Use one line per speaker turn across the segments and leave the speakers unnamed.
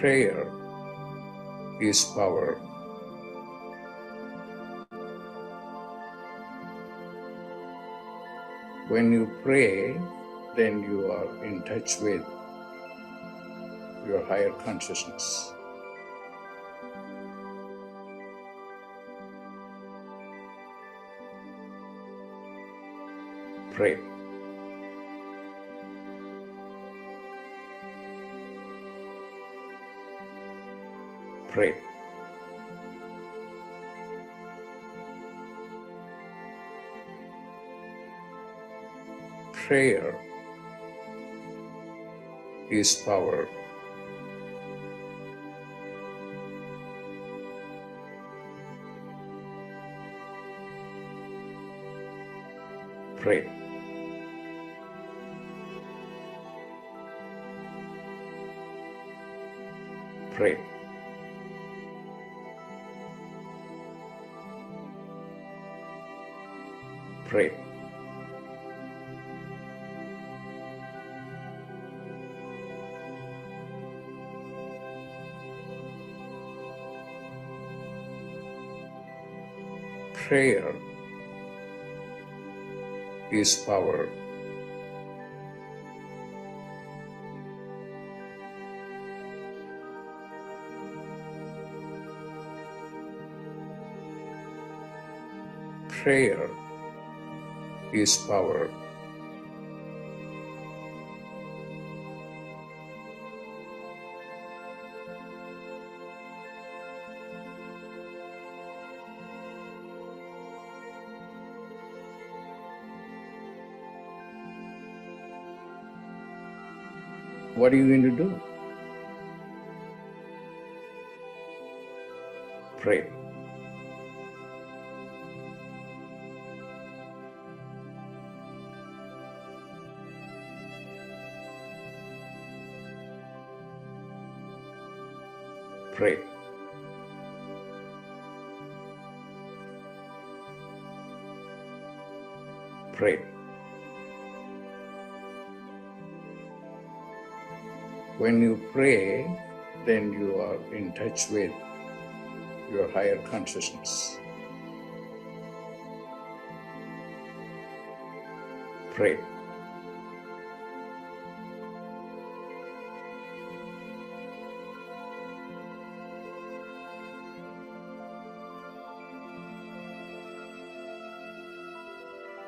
Prayer is power. When you pray, then you are in touch with your higher consciousness. Pray. Pray. Prayer is power. Pray. Pray. Pray. Prayer is power. Prayer is power. What are you going to do? Pray. Pray. Pray. When you pray, then you are in touch with your higher consciousness. Pray.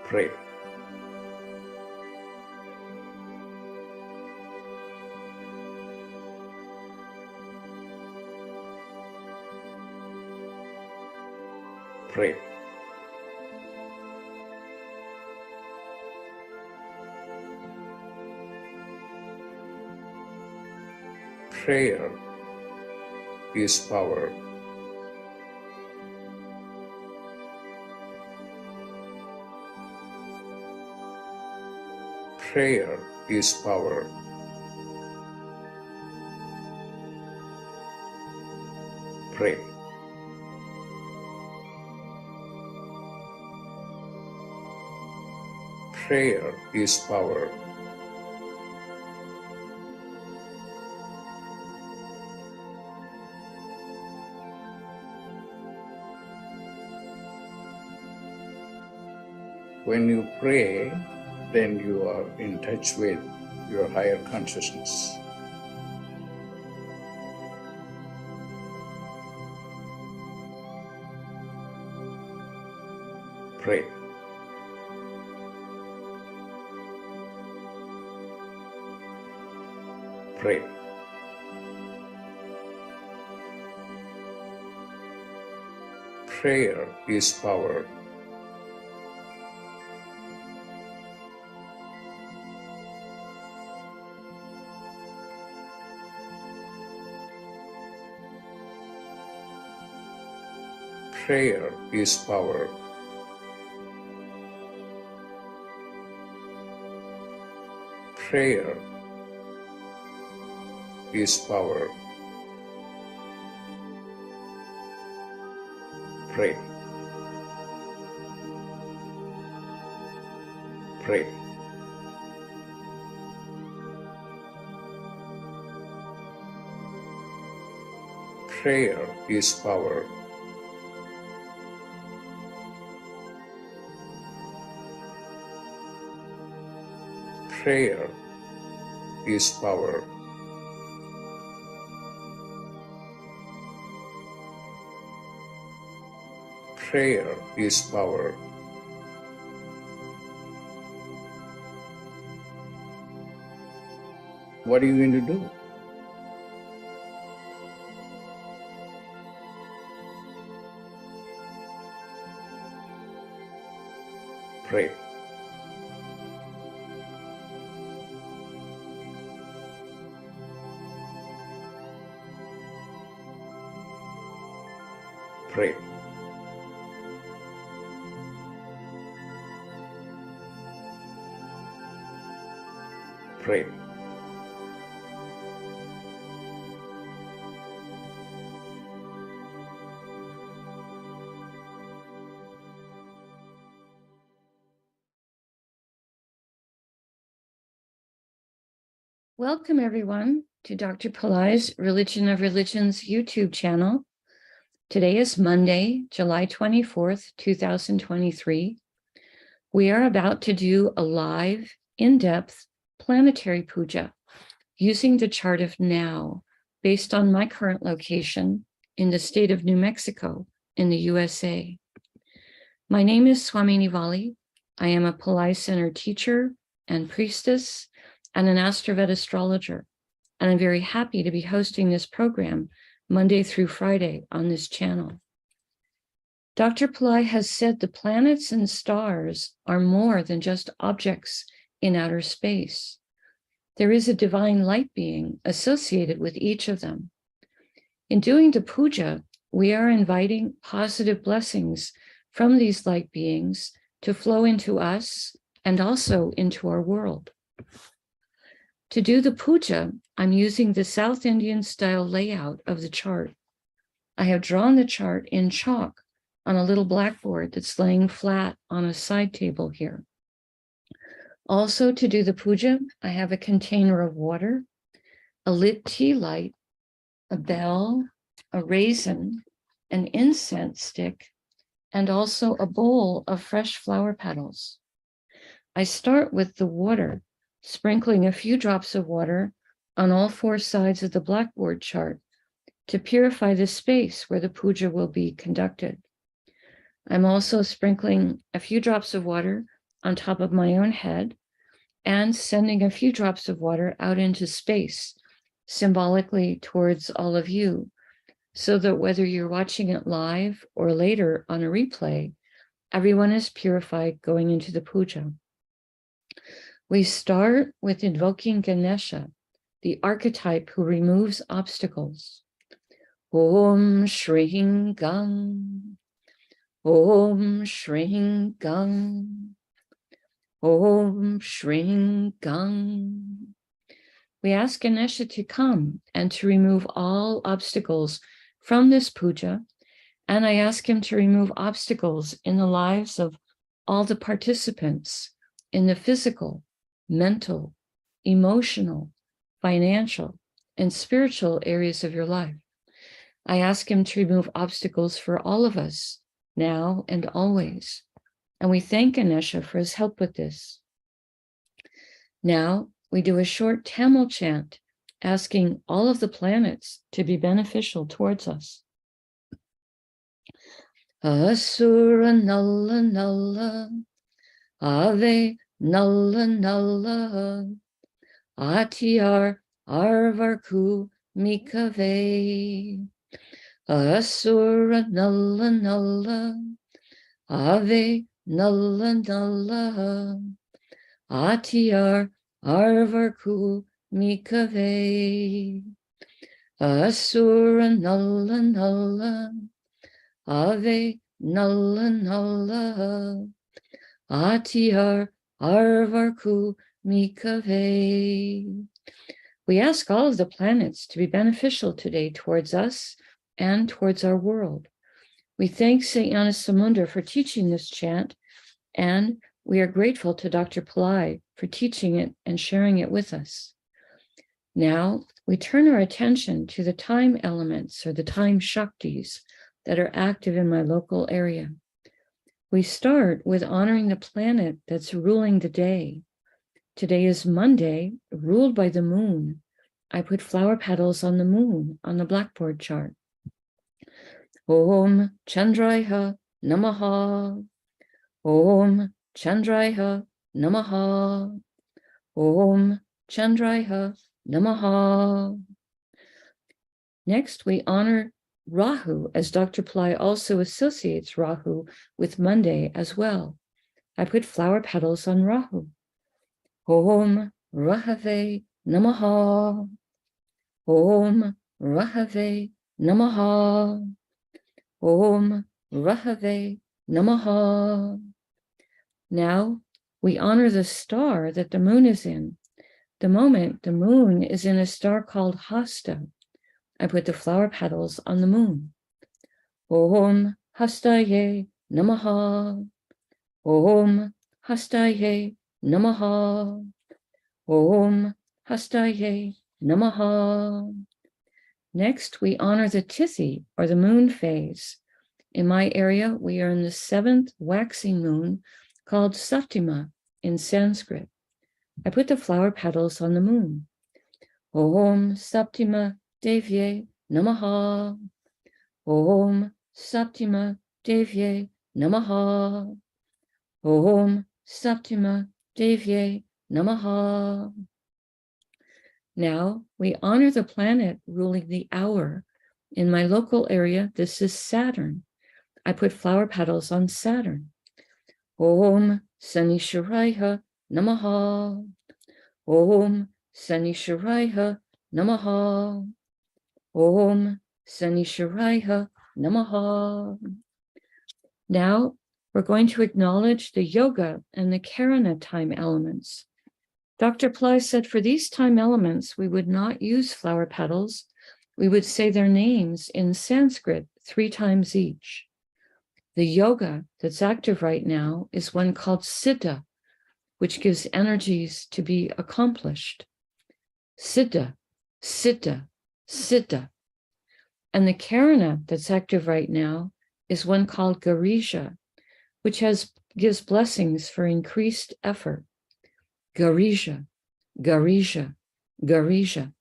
Pray. Pray. Prayer is power. Prayer is power. Pray. Prayer is power. When you pray, then you are in touch with your higher consciousness. Pray. Pray. Prayer is power. Prayer is power. Prayer is power. Pray. Pray. Prayer is power. Prayer is power. Prayer is power. What are you going to do? Pray. Pray. Pray.
Welcome, everyone, to Dr. Pillai's Religion of Religions YouTube channel. Today is Monday, July 24th, 2023. We are about to do a live, in-depth planetary puja using the chart of now, based on my current location in the state of New Mexico in the USA. My name is Swamini Valli. I am a Pillai Center teacher and priestess and an AstroVed astrologer, and I'm very happy to be hosting this program Monday through Friday on this channel. Dr. Pillai has said the planets and stars are more than just objects in outer space. There is a divine light being associated with each of them. In doing the puja, we are inviting positive blessings from these light beings to flow into us and also into our world. To do the puja, I'm using the South Indian style layout of the chart. I have drawn the chart in chalk on a little blackboard that's laying flat on a side table here. Also, to do the puja, I have a container of water, a lit tea light, a bell, a raisin, an incense stick, and also a bowl of fresh flower petals. I start with the water, sprinkling a few drops of water on all four sides of the blackboard chart to purify the space where the puja will be conducted. I'm also sprinkling a few drops of water on top of my own head and sending a few drops of water out into space, symbolically towards all of you, so that whether you're watching it live or later on a replay, everyone is purified going into the puja. We start with invoking Ganesha, the archetype who removes obstacles. Om Shring Gang, Om Shring Gang, Om Shring Gang. We ask Ganesha to come and to remove all obstacles from this puja, and I ask him to remove obstacles in the lives of all the participants in the physical, mental, emotional, financial, and spiritual areas of your life. I ask him to remove obstacles for all of us, now and always. And we thank Ganesha for his help with this. Now we do a short Tamil chant, asking all of the planets to be beneficial towards us. Asura Nalla Nalla, Ave Nalla Nalla, Atyar Arvarku Mikave. Asura Nalla Nalla, Ave Nalla Nalla, Atyar Arvarku Mikave. Asura Nalla Nalla, Ave Nalla Nalla, Atyar Arvarku Mikave. We ask all of the planets to be beneficial today towards us and towards our world. We thank St. Gnanasamunda for teaching this chant, and we are grateful to Dr. Pillai for teaching it and sharing it with us. Now, we turn our attention to the time elements or the time Shaktis that are active in my local area. We start with honoring the planet that's ruling the day. Today is Monday, ruled by the moon. I put flower petals on the moon on the blackboard chart. Om Chandraya Namaha. Om Chandraya Namaha. Om Chandraya Namaha. Next, we honor Rahu, as Dr. Pillai also associates Rahu with Monday as well. I put flower petals on Rahu. Om Rahave Namaha. Om Rahave Namaha. Om Rahave Namaha. Now we honor the star that the moon is in. The moment the moon is in a star called Hasta, I put the flower petals on the moon. Om Hastaye Namaha. Om Hastaye Namaha. Om Hastaye Namaha. Next, we honor the Tithi, or the moon phase. In my area, we are in the 7th waxing moon, called Saptima in Sanskrit. I put the flower petals on the moon. Om Saptima Devye Namaha. Om Saptima Devye Namaha. Om Saptima Devye Namaha. Now we honor the planet ruling the hour. In my local area, this is Saturn. I put flower petals on Saturn. Om Sanisharaya Namaha. Om Sanisharaya Namaha. Om Sanisharaya Namaha. Now we're going to acknowledge the yoga and the Karana time elements. Dr. Pillai said for these time elements, we would not use flower petals. We would say their names in Sanskrit 3 times each. The yoga that's active right now is one called Siddha, which gives energies to be accomplished. Siddha, Siddha, Siddha. And the Karana that's active right now is one called Garisha, which gives blessings for increased effort. Garisha, Garisha, Garisha.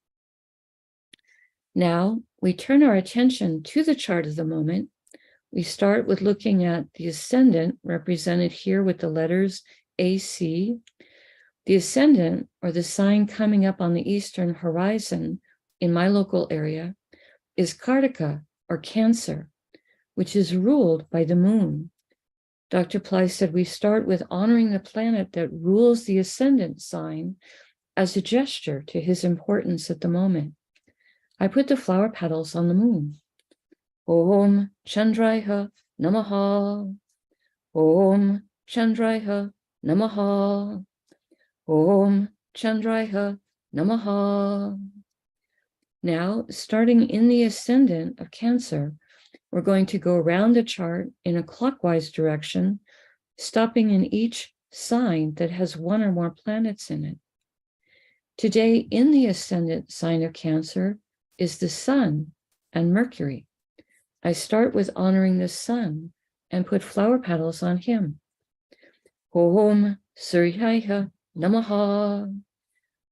Now we turn our attention to the chart of the moment. We start with looking at the ascendant, represented here with the letters AC. The ascendant, or the sign coming up on the eastern horizon in my local area, is Kartika, or Cancer, which is ruled by the moon. Dr. Pillai said we start with honoring the planet that rules the ascendant sign as a gesture to his importance at the moment. I put the flower petals on the moon. Om Chandraya Namaha. Om Chandraya Namaha. Om Chandraya Namaha. Now, starting in the ascendant of Cancer, we're going to go around the chart in a clockwise direction, stopping in each sign that has 1 or more planets in it. Today, in the ascendant sign of Cancer is the Sun and Mercury. I start with honoring the Sun and put flower petals on him. Om Suryaya Namaha.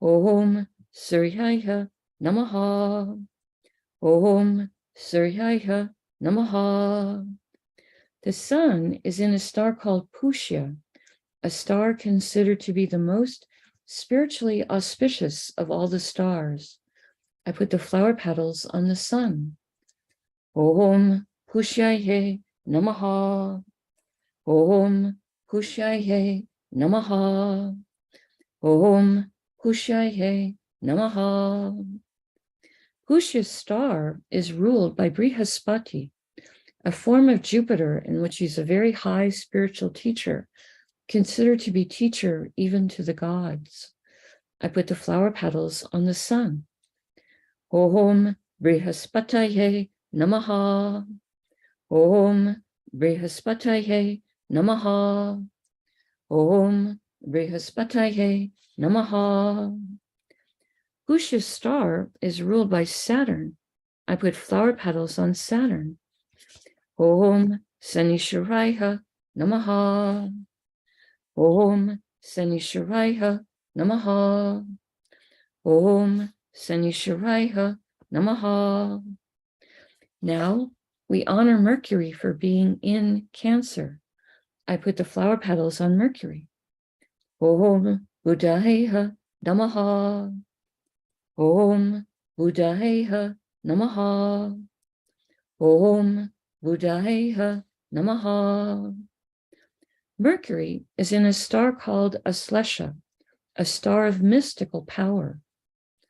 Om Suryaya Namaha. Om Suryaya Namaha. The Sun is in a star called Pushya, a star considered to be the most spiritually auspicious of all the stars. I put the flower petals on the Sun. Om Pushyaye Namaha. Om Pushyaye Namaha. Om Pushyaye Namaha. Pushya's star is ruled by Brihaspati, a form of Jupiter in which he's a very high spiritual teacher, considered to be teacher even to the gods. I put the flower petals on the Sun. Om Brihaspataye Namaha. Om Brihaspataye Namaha. Om Brihaspataye Namaha. Pushya's star is ruled by Saturn. I put flower petals on Saturn. Om Sanisharaya Namaha. Om Sanisharaya Namaha. Om Sanisharaya Namaha. Now we honor Mercury for being in Cancer. I put the flower petals on Mercury. Om Buddhaya Namaha. Om Buddhaya Namaha. Om Buddhaya Namaha. Mercury is in a star called Aslesha, a star of mystical power.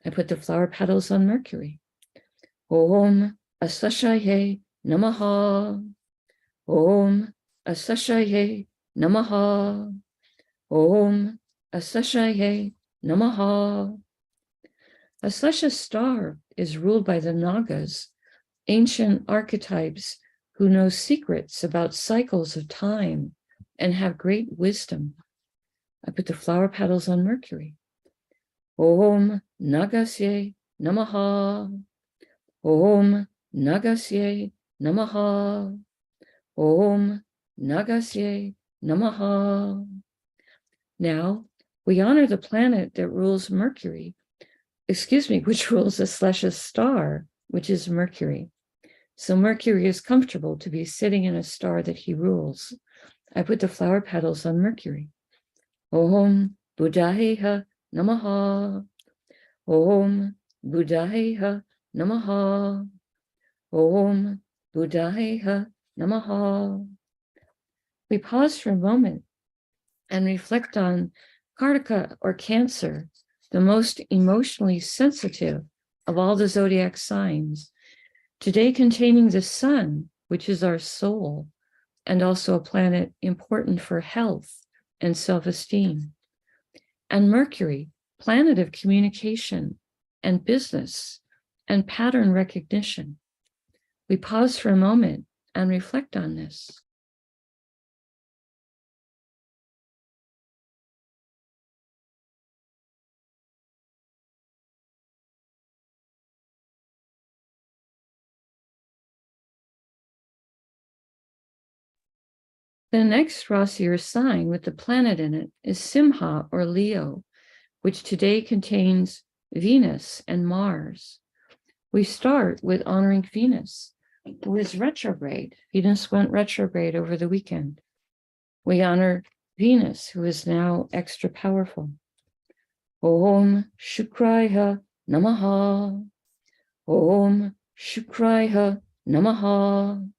I put the flower petals on Mercury. Om Asleshaye Namaha. Om Asleshaye Namaha. Om Asleshaye Namaha. Aslesha's star is ruled by the Nagas, ancient archetypes who know secrets about cycles of time and have great wisdom. I put the flower petals on Mercury. Om Nagasye Namaha. Om Nagasye Namaha. Om Nagasye Namaha. Now we honor the planet that rules Mercury, which rules Aslesha's star, which is Mercury. So Mercury is comfortable to be sitting in a star that he rules. I put the flower petals on Mercury. Om Buddhaya Namaha. Om Buddhaya Namaha. Om Buddhaya Namaha. We pause for a moment and reflect on Kartika or Cancer, the most emotionally sensitive of all the zodiac signs, today containing the sun, which is our soul, and also a planet important for health and self-esteem, and Mercury, planet of communication and business and pattern recognition. We pause for a moment and reflect on this. The next Rasi or sign with the planet in it is Simha or Leo, which today contains Venus and Mars. We start with honoring Venus, who is retrograde. Venus went retrograde over the weekend. We honor Venus, who is now extra powerful. Om Shukraya Namaha. Om Shukraya Namaha.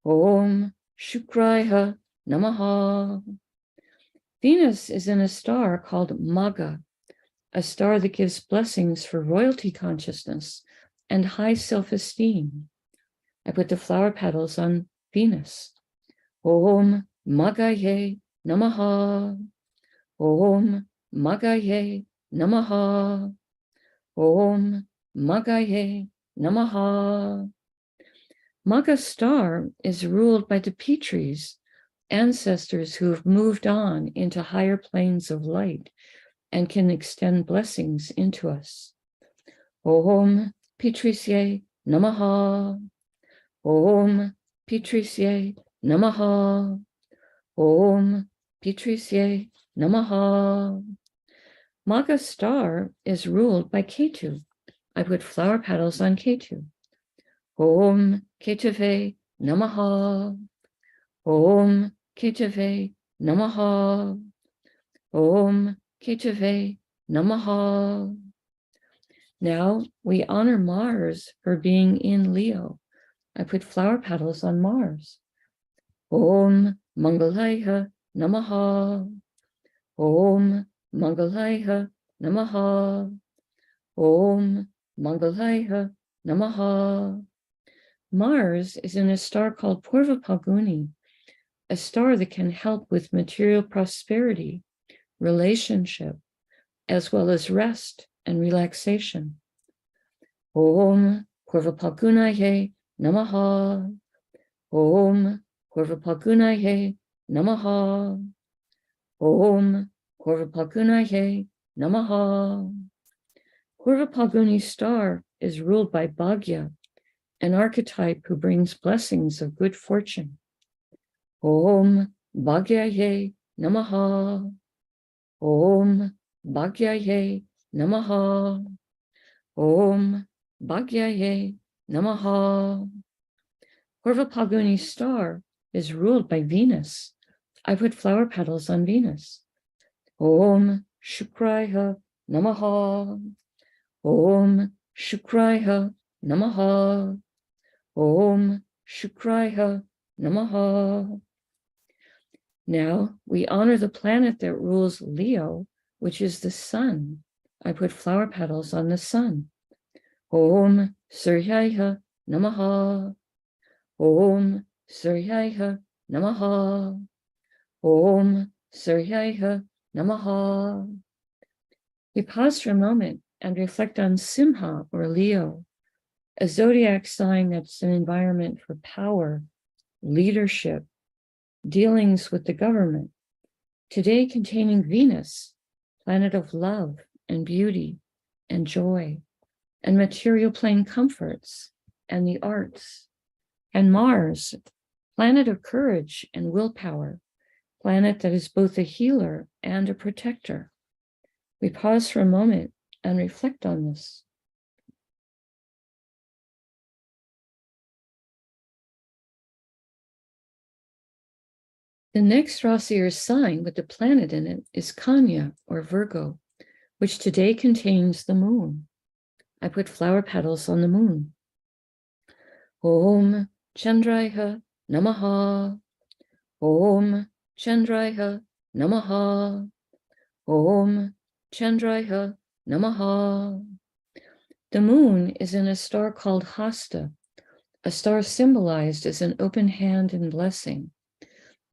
Om Shukraya Namaha. Venus is in a star called Magha, a star that gives blessings for royalty consciousness and high self-esteem. I put the flower petals on Venus. Om Maghaye Namaha. Om Maghaye Namaha. Om Maghaye Namaha. Magha's star is ruled by the Petries, ancestors who have moved on into higher planes of light and can extend blessings into us. Om Petrisye Namaha. Om Petrisye Namaha. Om Petrisye Namaha. Magha's star is ruled by Ketu. I put flower petals on Ketu. Om Ketave Namaha. Om Ketave Namaha. Om Ketave Namaha. Now we honor Mars for being in Leo. I put flower petals on Mars. Om Mangalaya Namaha. Om Mangalaya Namaha. Om Mangalaya Namaha. Mars is in a star called Purva Phalguni, a star that can help with material prosperity, relationship, as well as rest and relaxation. Om Purva Phalgunaye Namaha. Om Purva Phalgunaye Namaha. Om Purva Phalgunaye Namaha. Purva Phalguni star is ruled by Bhagya, an archetype who brings blessings of good fortune. Om Bhagyaye Namaha. Om Bhagyaye Namaha. Om Bhagyaye Namaha. Purva Phalguni star is ruled by Venus. I put flower petals on Venus. Om Shukraya Namaha. Om Shukraya Namaha. Om Shukraya Namaha. Now we honor the planet that rules Leo, which is the sun. I put flower petals on the sun. Om Suryaya Namaha. Om Suryaya Namaha. Om Suryaya Namaha. We pause for a moment and reflect on Simha or Leo, a zodiac sign that's an environment for power, leadership, dealings with the government, today containing Venus, planet of love and beauty and joy and material plane comforts and the arts, and Mars, planet of courage and willpower, planet that is both a healer and a protector. We pause for a moment and reflect on this. The next Rasi or sign with the planet in it is Kanya or Virgo, which today contains the moon. I put flower petals on the moon. Om Chandraya Namaha. Om Chandraya Namaha. Om Chandraya Namaha. The moon is in a star called Hasta, a star symbolized as an open hand and blessing,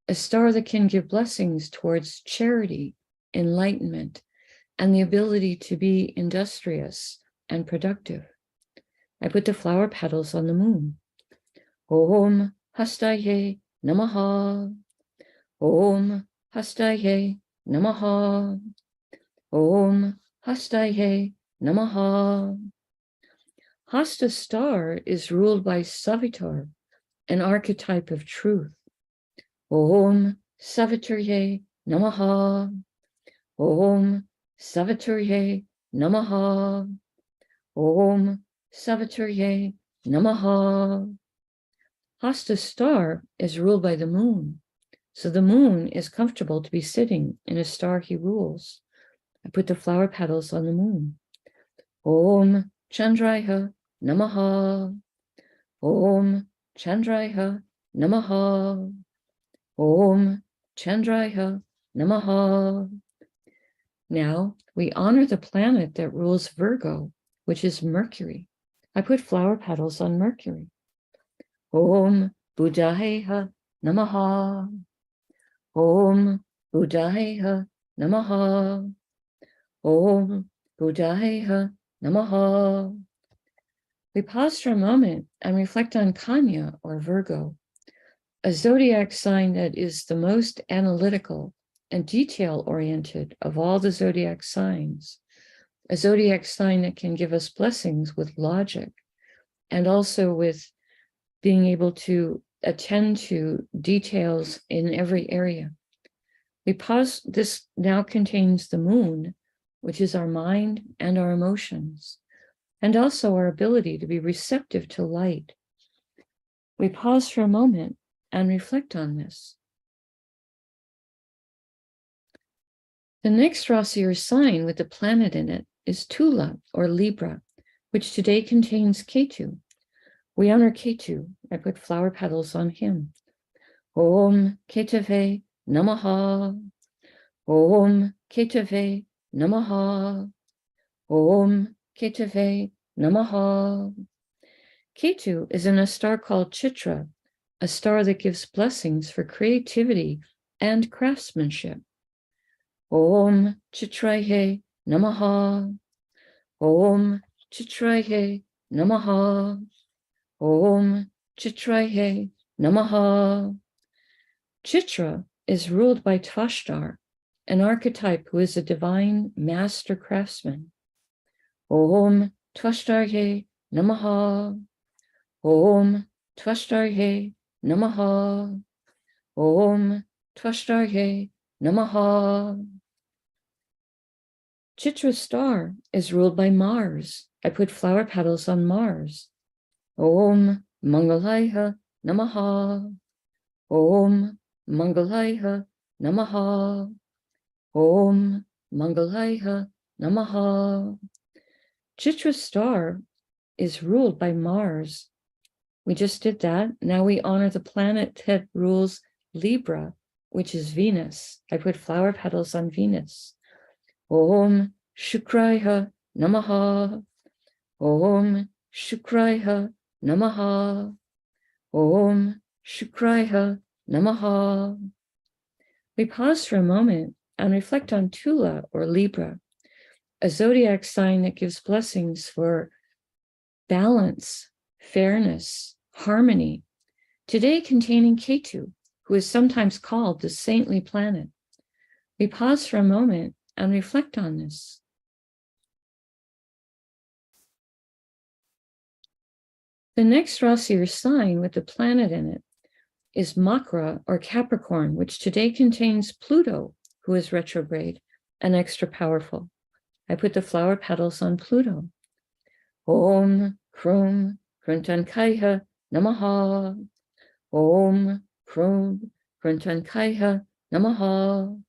a star that can give blessings towards charity, enlightenment, and the ability to be industrious and productive. I put the flower petals on the moon. Om Hastaye Namaha. Om Hastaye Namaha. Om Hastaye Namaha. Hasta star is ruled by Savitar, an archetype of truth. Om Savitarye Namaha. Om Savitarye Namaha. Om Savitarye Namaha. Hasta star is ruled by the moon, so the moon is comfortable to be sitting in a star he rules. I put the flower petals on the moon. Om Chandraya Namaha. Om Chandraya Namaha. Om Chandraya Namaha. Now we honor the planet that rules Virgo, which is Mercury. I put flower petals on Mercury. Om Buddhaya Namaha. Om Buddhaya Namaha. Om Buddhaya Namaha. We pause for a moment and reflect on Kanya or Virgo, a zodiac sign that is the most analytical and detail-oriented of all the zodiac signs, a zodiac sign that can give us blessings with logic and also with being able to attend to details in every area. We pause. This now contains the moon, which is our mind and our emotions, and also our ability to be receptive to light. We pause for a moment and reflect on this. The next Rasi or sign with the planet in it is Tula or Libra, which today contains Ketu. We honor Ketu. I put flower petals on him. Om Ketave Namaha. Om Ketave Namaha. Om Ketave Namaha. Ketu is in a star called Chitra, a star that gives blessings for creativity and craftsmanship. Om Chitraye Namaha. Om Chitraye Namaha. Om Chitraye Namaha. Chitra is ruled by Tvashtar, an archetype who is a divine master craftsman. Om Tvashtarhe Namaha. Om Tvashtarhe Namaha. Om Tvashtarhe Namaha. Chitra star is ruled by Mars. I put flower petals on Mars. Om Mangalaya Namaha. Om Mangalaya Namaha. Om Mangalaya Namaha. Chitra star is ruled by Mars. We just did that. Now we honor the planet that rules Libra, which is Venus. I put flower petals on Venus. Om Shukraya Namaha. Om Shukraya Namaha. Om Shukraya Namaha. We pause for a moment and reflect on Tula or Libra, a zodiac sign that gives blessings for balance, fairness, harmony, today containing Ketu, who is sometimes called the saintly planet. We pause for a moment and reflect on this. The next Rasi or sign with the planet in it is Makra or Capricorn, which today contains Pluto, who is retrograde and extra powerful. I put the flower petals on Pluto. Om Krum Kruntankaya Namaha. Om Krum Kruntankaya Namaha.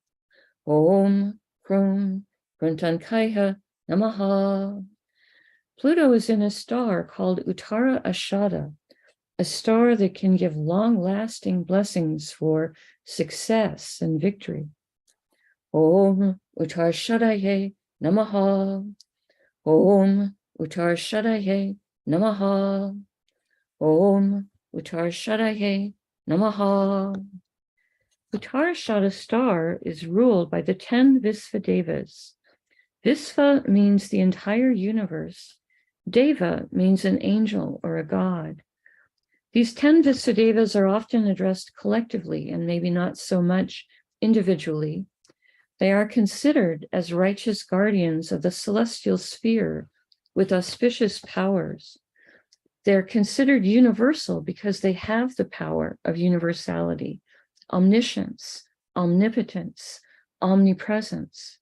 Om Krum Kruntankaya Namaha. Pluto is in a star called Uttara Ashada, a star that can give long-lasting blessings for success and victory. Om Uttara Shadaye Namaha. Om Uttara Shadaye Namaha. Om Uttara Shadaye Namaha. Uttarashada star is ruled by the 10 Visvadevas. Visva means the entire universe. Deva means an angel or a god. These 10 Visvadevas are often addressed collectively and maybe not so much individually. They are considered as righteous guardians of the celestial sphere with auspicious powers. They're considered universal because they have the power of universality, omniscience, omnipotence, omnipresence.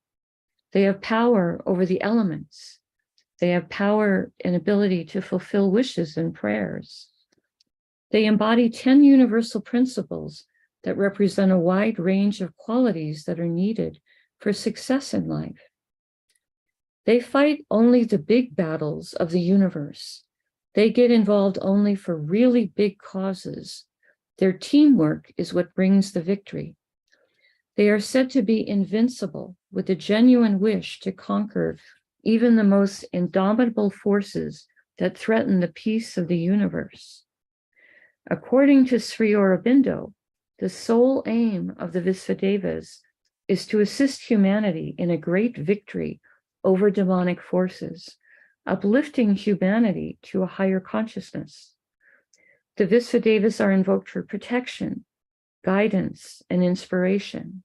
They have power over the elements. They have power and ability to fulfill wishes and prayers. They embody 10 universal principles that represent a wide range of qualities that are needed for success in life. They fight only the big battles of the universe. They get involved only for really big causes. Their teamwork is what brings the victory. They are said to be invincible with a genuine wish to conquer even the most indomitable forces that threaten the peace of the universe. According to Sri Aurobindo, the sole aim of the Visvadevas is to assist humanity in a great victory over demonic forces, uplifting humanity to a higher consciousness. The Visvadevas are invoked for protection, guidance, and inspiration.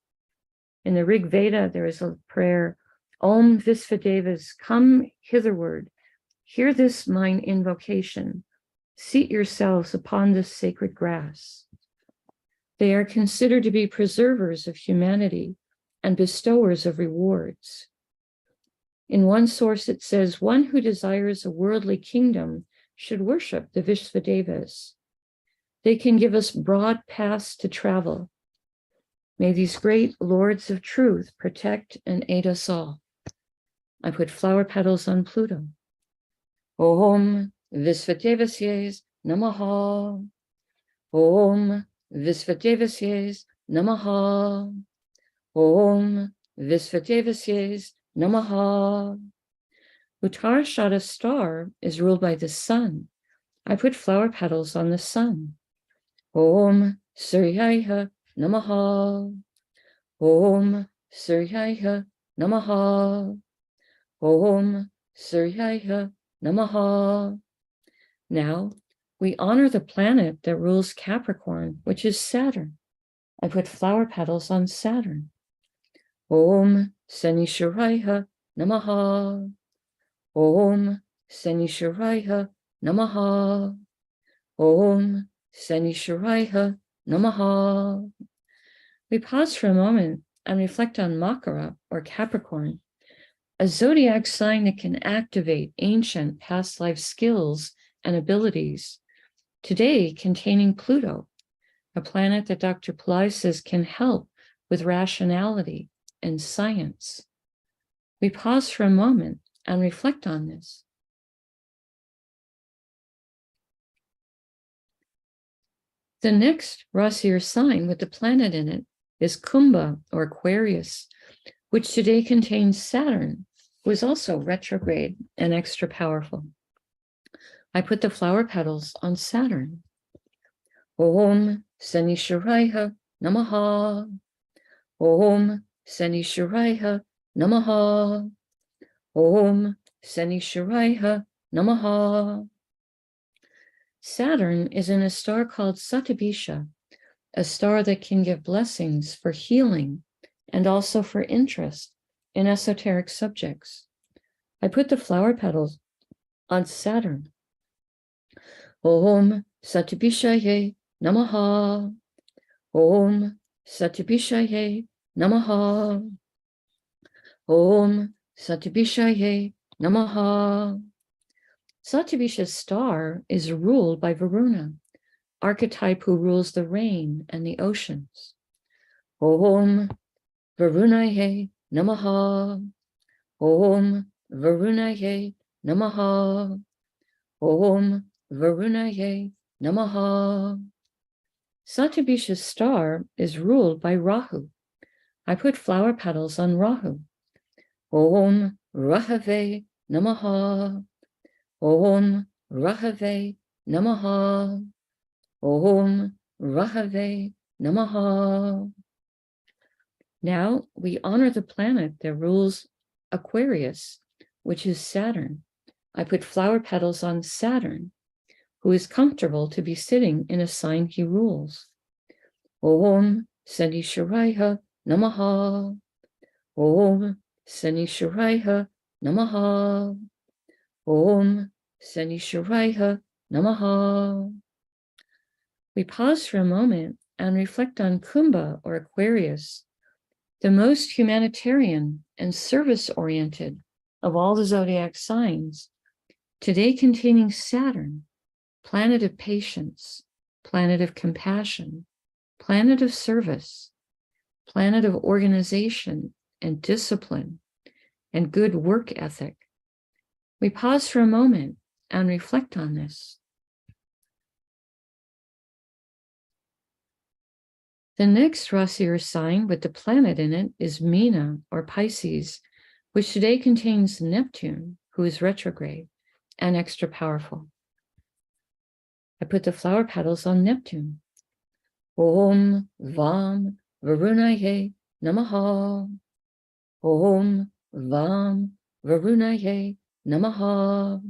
In the Rig Veda, there is a prayer, Om Visvadevas, come hitherward, hear this mine invocation, seat yourselves upon this sacred grass. They are considered to be preservers of humanity and bestowers of rewards. In one source, it says, one who desires a worldly kingdom should worship the Visvadevas. They can give us broad paths to travel. May these great lords of truth protect and aid us all. I put flower petals on Pluto. Om Visvadevasye Namaha. Om Visvadevasye Namaha. Om Visvadevasye Namaha. Uttarashada star is ruled by the sun. I put flower petals on the sun. Om Suryaya Namaha. Om Suryaya Namaha. Om Suryaya Namaha. Now, we honor the planet that rules Capricorn, which is Saturn. I put flower petals on Saturn. Om Sanishwaraya Namaha. Om Sanishwaraya Namaha. Om Sanishwaraya Namaha. We pause for a moment and reflect on Makara or Capricorn, a zodiac sign that can activate ancient past life skills and abilities, today containing Pluto, a planet that Dr. Pillai says can help with rationality and science. We pause for a moment and reflect on this. The next Rasi or sign with the planet in it is Kumbha or Aquarius, which today contains Saturn, who is also retrograde and extra powerful. I put the flower petals on Saturn. Om Sanishwaraya Namaha. Om Sanishwaraya Namaha. Om Sanishwaraya Namaha. Saturn is in a star called Satabisha, a star that can give blessings for healing and also for interest in esoteric subjects. I put the flower petals on Saturn. Om Satabishaye Namaha. Om Satabishaye Namaha. Om Satabishaye Namaha. Satabisha's star is ruled by Varuna, archetype who rules the rain and the oceans. Om Varunaye Namaha. Om Varunaye Namaha. Om Varunaye Namaha. Satabisha's star is ruled by Rahu. I put flower petals on Rahu. Om Rahave Namaha. Om Rahave Namaha. Om Rahave Namaha. Now we honor the planet that rules Aquarius, which is Saturn. I put flower petals on Saturn, who is comfortable to be sitting in a sign he rules. Om Sanishwaraya Namaha. Om Sanishwaraya Namaha. Om Sanishwaraya Namaha. We pause for a moment and reflect on Kumbha or Aquarius, the most humanitarian and service-oriented of all the zodiac signs, today containing Saturn, planet of patience, planet of compassion, planet of service, planet of organization and discipline and good work ethic. We pause for a moment and reflect on this. The next Rasi or sign with the planet in it is Meena or Pisces, which today contains Neptune, who is retrograde and extra powerful. I put the flower petals on Neptune. Om Vam Varunaye Namaha. Om Vam Varunaye Namaha.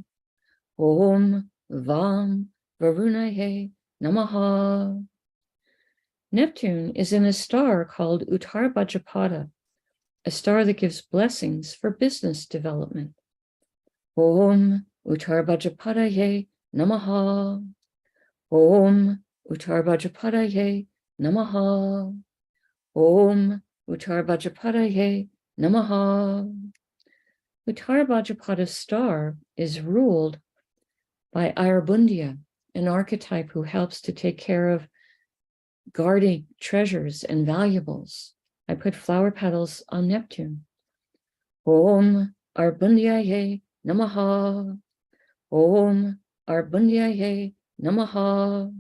Om Vam Varunaye Namaha. Neptune is in a star called Uttar Bhadrapada, a star that gives blessings for business development. Om Uttar Bhadrapadaye Namaha. Om Uttar Bhadrapadaye Namaha. Om Uttar Bhadrapadaye Namaha. Uttar Bhadrapada's star is ruled by Ayarbundya, an archetype who helps to take care of guarding treasures and valuables. I put flower petals on Neptune. Om Arbundyaye Namaha. Om Arbundyaye Namaha.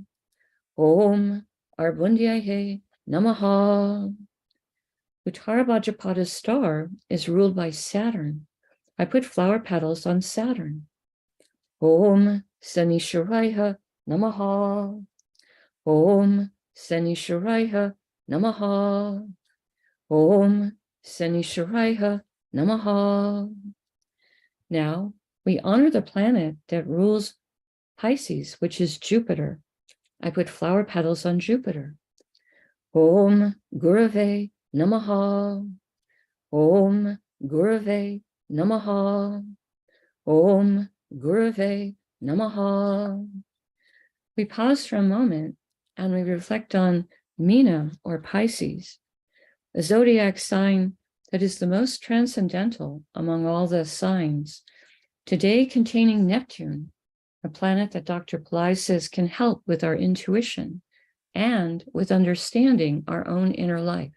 Om Arbundyaye Namaha. Uttar Bhadrapada's star is ruled by Saturn. I put flower petals on Saturn. Om Sanishwaraya Namaha. Om Sanishwaraya Namaha. Om Sanishwaraya Namaha. Now we honor the planet that rules Pisces, which is Jupiter. I put flower petals on Jupiter. Om Gurave Namaha. Om Gurave Namaha. Om Gurave Namaha. We pause for a moment and we reflect on Meena or Pisces, a zodiac sign that is the most transcendental among all the signs, today containing Neptune, a planet that Dr. Pillai says can help with our intuition and with understanding our own inner life.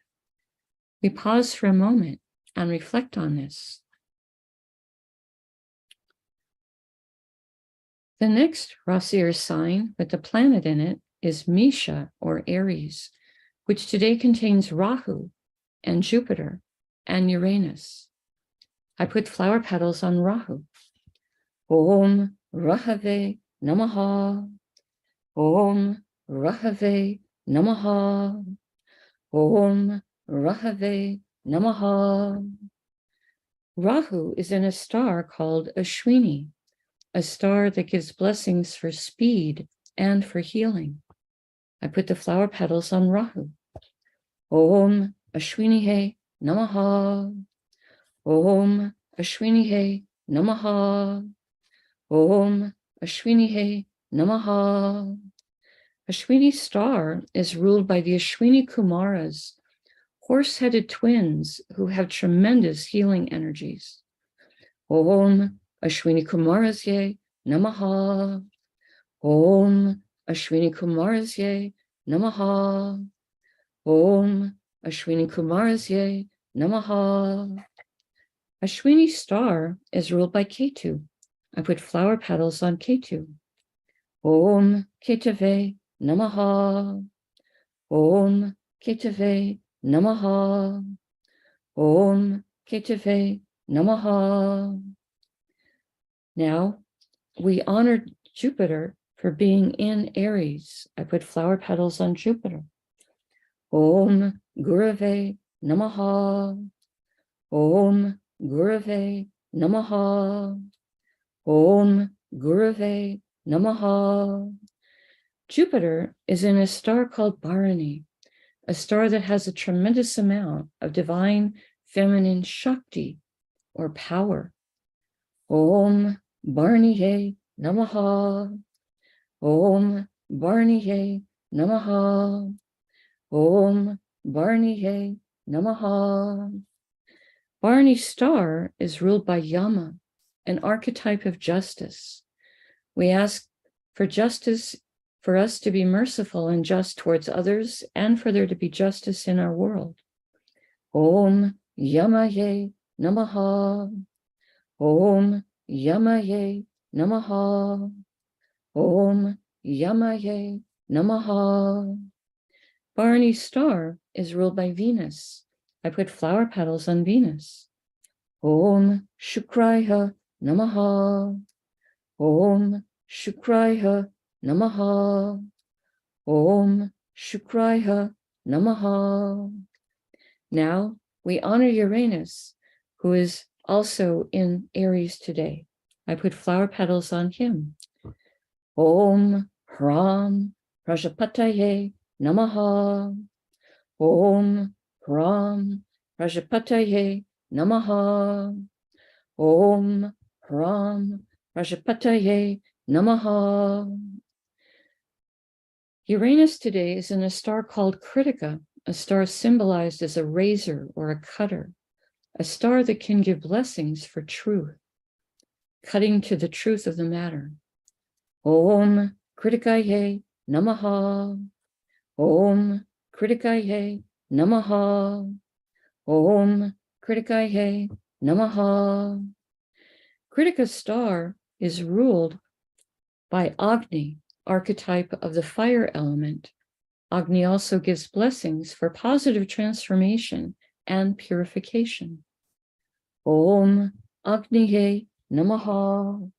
We pause for a moment and reflect on this. The next Rasi or sign with the planet in it is Misha or Aries, which today contains Rahu and Jupiter and Uranus. I put flower petals on Rahu. Om Rahave Namaha. Om Rahave Namaha. Om Rahave Namaha. Rahu is in a star called Ashwini, a star that gives blessings for speed and for healing. I put the flower petals on Rahu. Om Ashwinihe Namaha. Om Ashwinihe Namaha. Om Ashwinihe Namaha. Ashwini star is ruled by the Ashwini Kumaras, horse-headed twins who have tremendous healing energies. Om Ashwini Kumarasye Namaha. Om Ashwini Kumarasye Namaha. Om Ashwini Kumarasye Namaha. Ashwini star is ruled by Ketu. I put flower petals on Ketu. Om Ketave Namaha. Om Ketave Namaha. Om Ketave Namaha. Now, we honor Jupiter for being in Aries. I put flower petals on Jupiter. Om Gurave Namaha. Om Gurave Namaha. Om Gurave Namaha. Jupiter is in a star called Bharani, a star that has a tremendous amount of divine feminine Shakti or power. Om Bharanihe Namaha. Om Bharanihe Namaha. Om Bharanihe Namaha. Bharani star is ruled by Yama, an archetype of justice. We ask for justice, for us to be merciful and just towards others, and for there to be justice in our world. Om Yamaye Namaha. Om Yamaye Namaha. Om Yamaye Namaha. Bharani star is ruled by Venus. I put flower petals on Venus. Om Shukraya Namaha. Om Shukraya Namaha. Om Shukraya Namaha. Now we honor Uranus, who is also in Aries today. I put flower petals on him. Om Hram Prajapataye Namaha. Om Hram Prajapataye Namaha. Om Hram Prajapataye Namaha. Uranus today is in a star called Kritika, a star symbolized as a razor or a cutter, a star that can give blessings for truth, cutting to the truth of the matter. Om Kritikaye Namaha. Om Kritikaye Namaha. Om Kritikaye Namaha. Kritika star is ruled by Agni, archetype of the fire element. Agni also gives blessings for positive transformation and purification. Om Agnihe Namaha.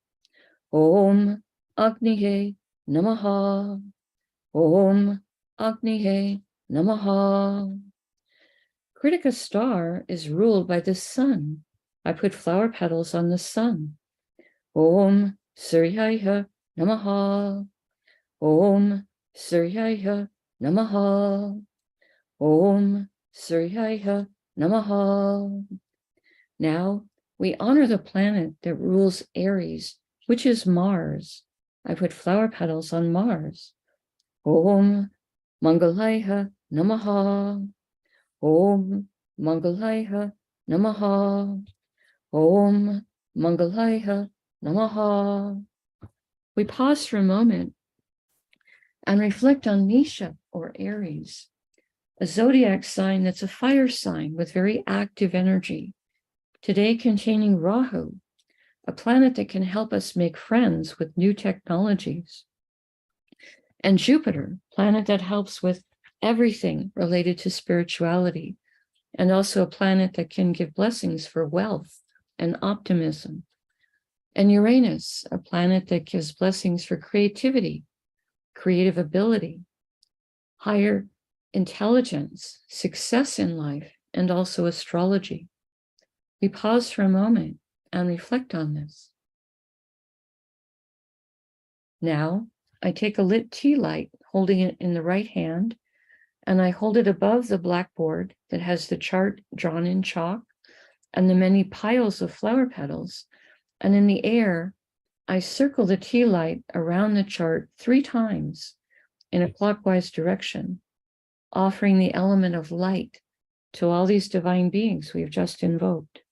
Om Agnihe Namaha. Om Agnihe Namaha. Kritika star is ruled by the sun. I put flower petals on the sun. Om Suryaya Namaha. Om Suryaya Namaha. Om Suryaya Namaha. Now We honor the planet that rules Aries, which is Mars. I put flower petals on Mars. Om Mangalaya Namaha. Om Mangalaya Namaha. Om Mangalaya Namaha. We pause for a moment and reflect on Nisha, or Aries, a zodiac sign that's a fire sign with very active energy. Today containing Rahu, a planet that can help us make friends with new technologies. And Jupiter, planet that helps with everything related to spirituality, and also a planet that can give blessings for wealth and optimism. And Uranus, a planet that gives blessings for creativity, creative ability, higher intelligence, success in life, and also astrology. We pause for a moment and reflect on this. Now, I take a lit tea light, holding it in the right hand, and I hold it above the blackboard that has the chart drawn in chalk and the many piles of flower petals. And in the air, I circle the tea light around the chart 3 times in a clockwise direction, offering the element of light to all these divine beings we've just invoked.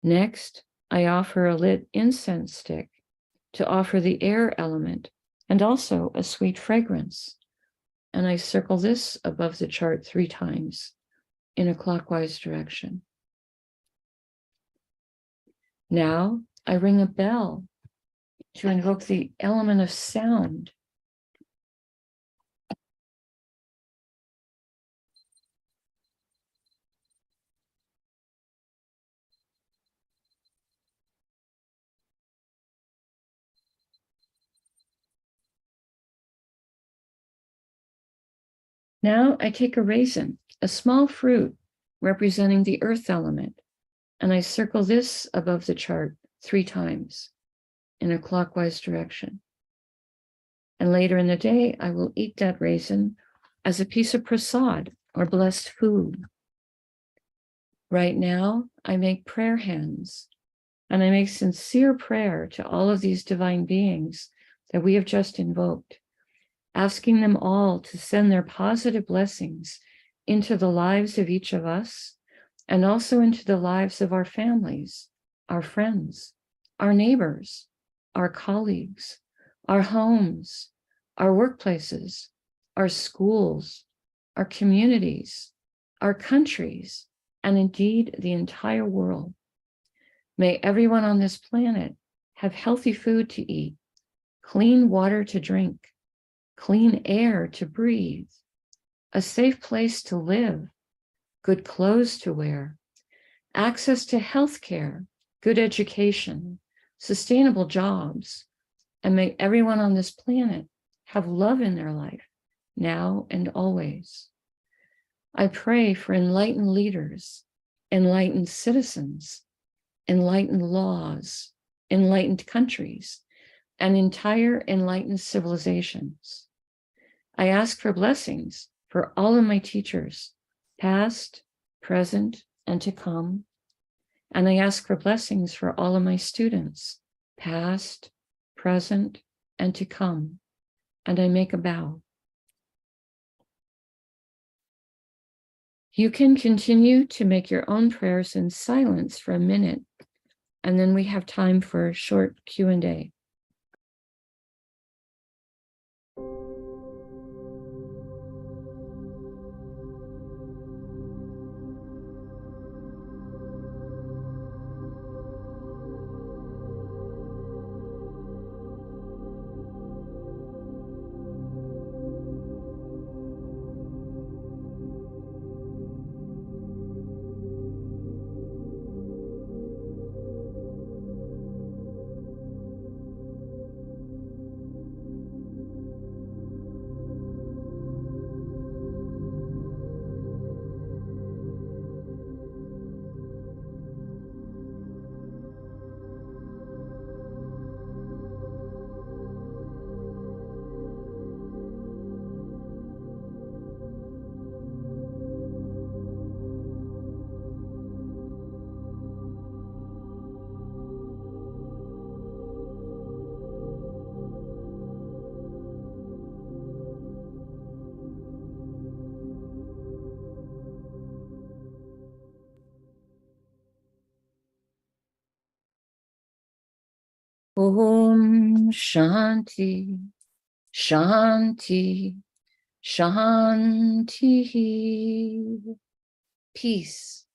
Next, I offer a lit incense stick to offer the air element and also a sweet fragrance. And I circle this above the chart 3 times in a clockwise direction. Now I ring a bell to invoke the element of sound. Now I take a raisin, a small fruit representing the earth element, and I circle this above the chart 3 times in a clockwise direction. And later in the day, I will eat that raisin as a piece of prasad or blessed food. Right now, I make prayer hands, and I make sincere prayer to all of these divine beings that we have just invoked, asking them all to send their positive blessings into the lives of each of us and also into the lives of our families, our friends, our neighbors, our colleagues, our homes, our workplaces, our schools, our communities, our countries, and indeed the entire world. May everyone on this planet have healthy food to eat, clean water to drink, clean air to breathe, a safe place to live, good clothes to wear, access to health care, good education, sustainable jobs, and may everyone on this planet have love in their life, now and always. I pray for enlightened leaders, enlightened citizens, enlightened laws, enlightened countries, and entire enlightened civilizations. I ask for blessings for all of my teachers, past, present, and to come. And I ask for blessings for all of my students, past, present, and to come. And I make a bow. You can continue to make your own prayers in silence for a minute, and then we have time for a short Q&A. Om Shanti, Shanti, Shanti. Peace,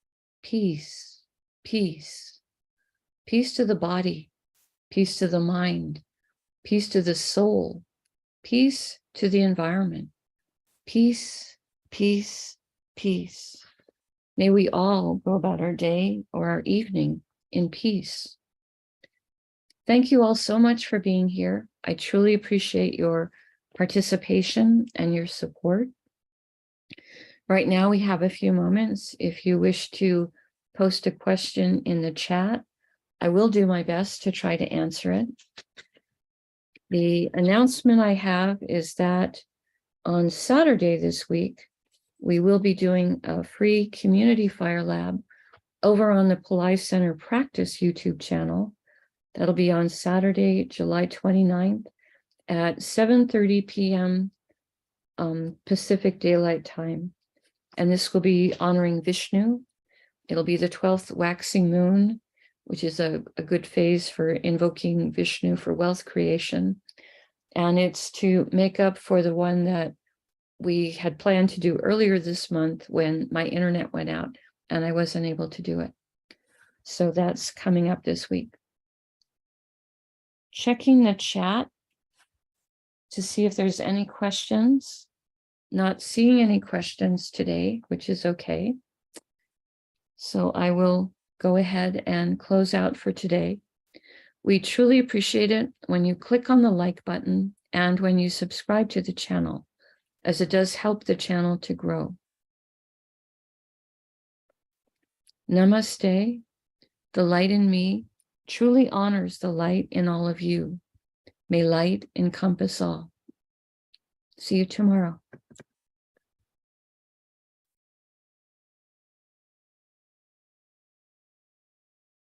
peace, peace. Peace to the body, peace to the mind, peace to the soul, peace to the environment. Peace, peace, peace. May we all go about our day or our evening in peace. Thank you all so much for being here. I truly appreciate your participation and your support. Right now, we have a few moments. If you wish to post a question in the chat, I will do my best to try to answer it. The announcement I have is that on Saturday this week, we will be doing a free community fire lab over on the Pillai Center Practice YouTube channel. That'll be on Saturday, July 29th at 7:30 p.m. Pacific Daylight Time. And this will be honoring Vishnu. It'll be the 12th waxing moon, which is a good phase for invoking Vishnu for wealth creation. And it's to make up for the one that we had planned to do earlier this month when my internet went out and I wasn't able to do it. So that's coming up this week. Checking the chat to see if there's any questions. Not seeing any questions today, which is okay. So I will go ahead and close out for today. We truly appreciate it when you click on the like button and when you subscribe to the channel, as it does help the channel to grow. Namaste. The light in me truly honors the light in all of you. May light encompass all. See you tomorrow.